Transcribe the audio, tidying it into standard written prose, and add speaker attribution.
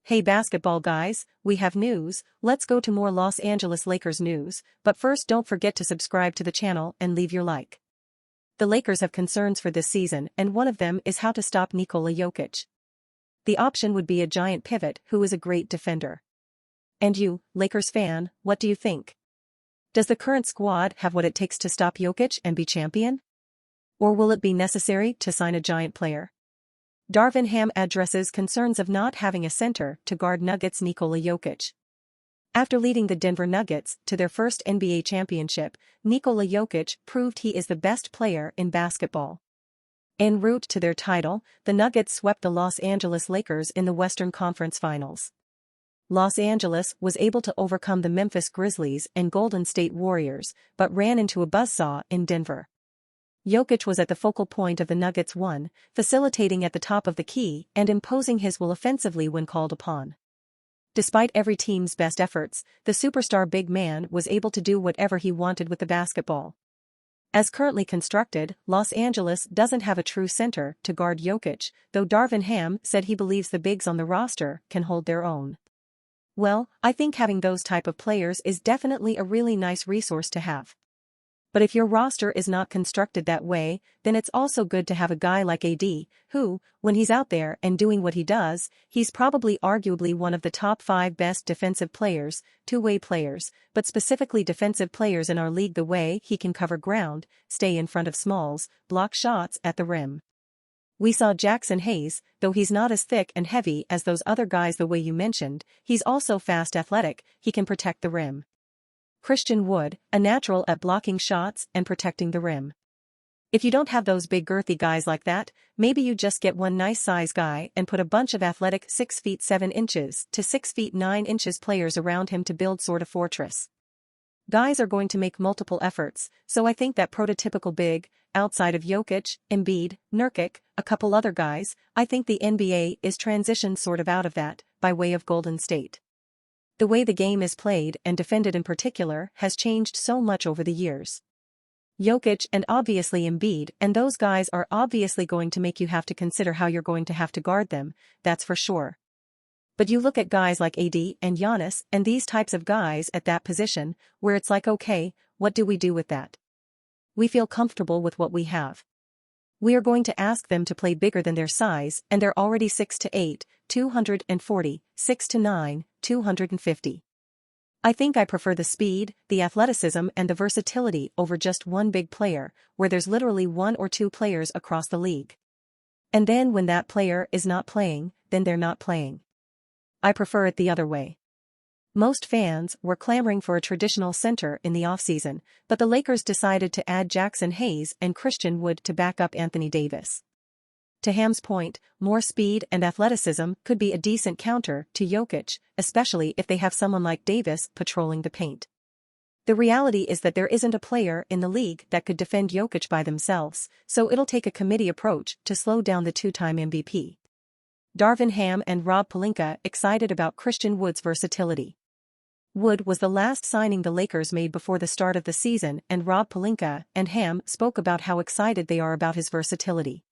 Speaker 1: Hey basketball guys, we have news. Let's go to more Los Angeles Lakers news, but first don't forget to subscribe to the channel and leave your like. The Lakers have concerns for this season, and one of them is how to stop Nikola Jokic. The option would be a giant pivot who is a great defender. And you, Lakers fan, what do you think? Does the current squad have what it takes to stop Jokic and be champion? Or will it be necessary to sign a giant player? Darvin addresses concerns of not having a center to guard Nuggets' Nikola Jokic. After leading the Denver Nuggets to their first NBA championship, Nikola Jokic proved he is the best player in basketball. En route to their title, the Nuggets swept the Los Angeles Lakers in the Western Conference Finals. Los Angeles was able to overcome the Memphis Grizzlies and Golden State Warriors, but ran into a buzzsaw in Denver. Jokic was at the focal point of the Nuggets' win, facilitating at the top of the key and imposing his will offensively when called upon. Despite every team's best efforts, the superstar big man was able to do whatever he wanted with the basketball. As currently constructed, Los Angeles doesn't have a true center to guard Jokic, though Darvin said he believes the bigs on the roster can hold their own. Well, I think having those type of players is definitely a really nice resource to have. But if your roster is not constructed that way, then it's also good to have a guy like AD, who, when he's out there and doing what he does, he's probably arguably one of the top 5 best defensive players, two-way players, but specifically defensive players in our league. The way he can cover ground, stay in front of smalls, block shots at the rim. We saw Jackson Hayes, though he's not as thick and heavy as those other guys the way you mentioned, he's also fast athletic, he can protect the rim. Christian Wood, a natural at blocking shots and protecting the rim. If you don't have those big girthy guys like that, maybe you just get one nice size guy and put a bunch of athletic 6 feet 7 inches to 6 feet 9 inches players around him to build sort of fortress. Guys are going to make multiple efforts, so I think that prototypical big, outside of Jokic, Embiid, Nurkic, a couple other guys, I think the NBA is transitioned sort of out of that, by way of Golden State. The way the game is played and defended in particular has changed so much over the years. Jokic and obviously Embiid and those guys are obviously going to make you have to consider how you're going to have to guard them, that's for sure. But you look at guys like AD and Giannis and these types of guys at that position, where it's like okay, what do we do with that? We feel comfortable with what we have. We are going to ask them to play bigger than their size and they're already 6'8", 240, 6'9", 250. I think I prefer the speed, the athleticism and the versatility over just one big player, where there's literally 1 or 2 players across the league. And then when that player is not playing, then they're not playing. I prefer it the other way. Most fans were clamoring for a traditional center in the offseason, but the Lakers decided to add Jackson Hayes and Christian Wood to back up Anthony Davis. To Ham's point, more speed and athleticism could be a decent counter to Jokic, especially if they have someone like Davis patrolling the paint. The reality is that there isn't a player in the league that could defend Jokic by themselves, so it'll take a committee approach to slow down the 2-time MVP. Darvin and Rob Pelinka excited about Christian Wood's versatility. Wood was the last signing the Lakers made before the start of the season, and Rob Pelinka and Ham spoke about how excited they are about his versatility.